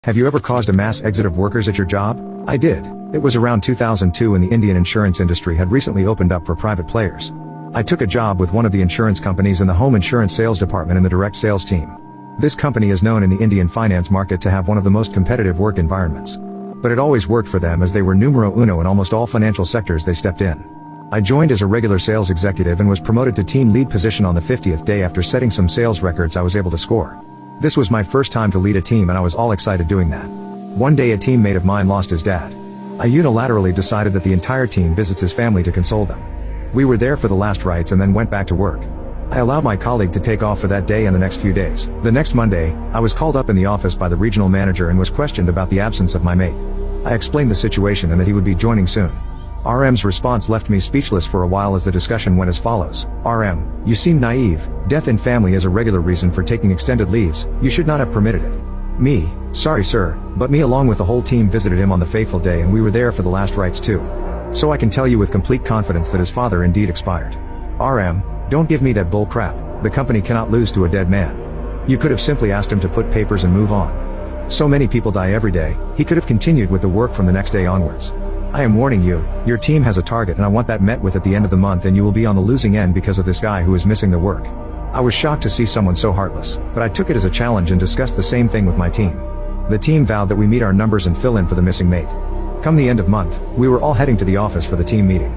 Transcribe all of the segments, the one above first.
Have you ever caused a mass exit of workers at your job? I did. It was around 2002 and the Indian insurance industry had recently opened up for private players. I took a job with one of the insurance companies in the home insurance sales department in the direct sales team. This company is known in the Indian finance market to have one of the most competitive work environments. But it always worked for them as they were numero uno in almost all financial sectors they stepped in. I joined as a regular sales executive and was promoted to team lead position on the 50th day after setting some sales records I was able to score. This was my first time to lead a team and I was all excited doing that. One day a teammate of mine lost his dad. I unilaterally decided that the entire team visits his family to console them. We were there for the last rites and then went back to work. I allowed my colleague to take off for that day and the next few days. The next Monday, I was called up in the office by the regional manager and was questioned about the absence of my mate. I explained the situation and that he would be joining soon. RM's response left me speechless for a while as the discussion went as follows. RM, you seem naive. Death in family is a regular reason for taking extended leaves. You should not have permitted it. Me, sorry sir, but me along with the whole team visited him on the fateful day and we were there for the last rites too. So I can tell you with complete confidence that his father indeed expired. RM, don't give me that bull crap. The company cannot lose to a dead man. You could have simply asked him to put papers and move on. So many people die every day. He could have continued with the work from the next day onwards. I am warning you, your team has a target and I want that met with at the end of the month and you will be on the losing end because of this guy who is missing the work. I was shocked to see someone so heartless, but I took it as a challenge and discussed the same thing with my team. The team vowed that we meet our numbers and fill in for the missing mate. Come the end of month, we were all heading to the office for the team meeting.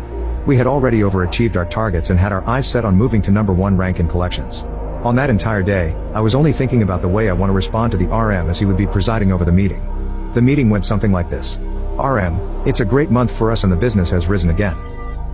We had already overachieved our targets and had our eyes set on moving to number 1 rank in collections. On that entire day, I was only thinking about the way I want to respond to the RM as he would be presiding over the meeting. The meeting went something like this. RM, it's a great month for us and the business has risen again.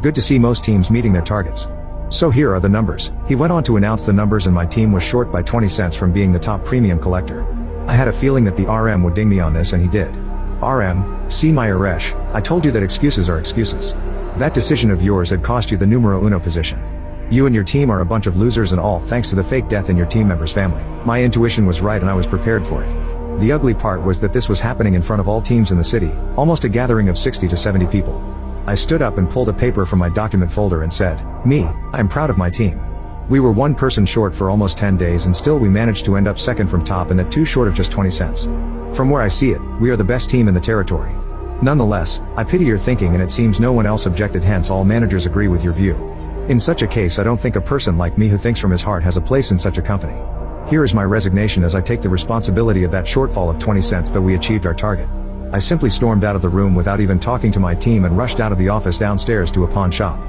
Good to see most teams meeting their targets. So here are the numbers. He went on to announce the numbers and my team was short by 20 cents from being the top premium collector. I had a feeling that the RM would ding me on this and he did. RM, see my Aresh, I told you that excuses are excuses. That decision of yours had cost you the numero uno position. You and your team are a bunch of losers and all thanks to the fake death in your team member's family. My intuition was right and I was prepared for it. The ugly part was that this was happening in front of all teams in the city, almost a gathering of 60 to 70 people. I stood up and pulled a paper from my document folder and said, me, I'm proud of my team. We were one person short for almost 10 days and still we managed to end up second from top and that too short of just 20 cents. From where I see it, we are the best team in the territory. Nonetheless, I pity your thinking and it seems no one else objected, hence all managers agree with your view. In such a case I don't think a person like me who thinks from his heart has a place in such a company. Here is my resignation as I take the responsibility of that shortfall of 20 cents though we achieved our target. I simply stormed out of the room without even talking to my team and rushed out of the office downstairs to a pawn shop.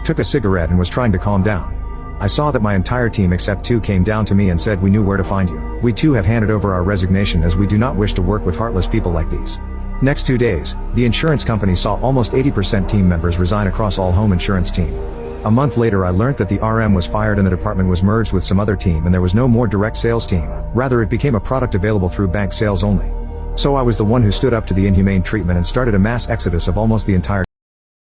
Took a cigarette and was trying to calm down. I saw that my entire team except 2 came down to me and said we knew where to find you. We too have handed over our resignation as we do not wish to work with heartless people like these. Next 2 days, the insurance company saw almost 80% team members resign across all home insurance team. A month later I learnt that the RM was fired and the department was merged with some other team and there was no more direct sales team, rather it became a product available through bank sales only. So I was the one who stood up to the inhumane treatment and started a mass exodus of almost the entire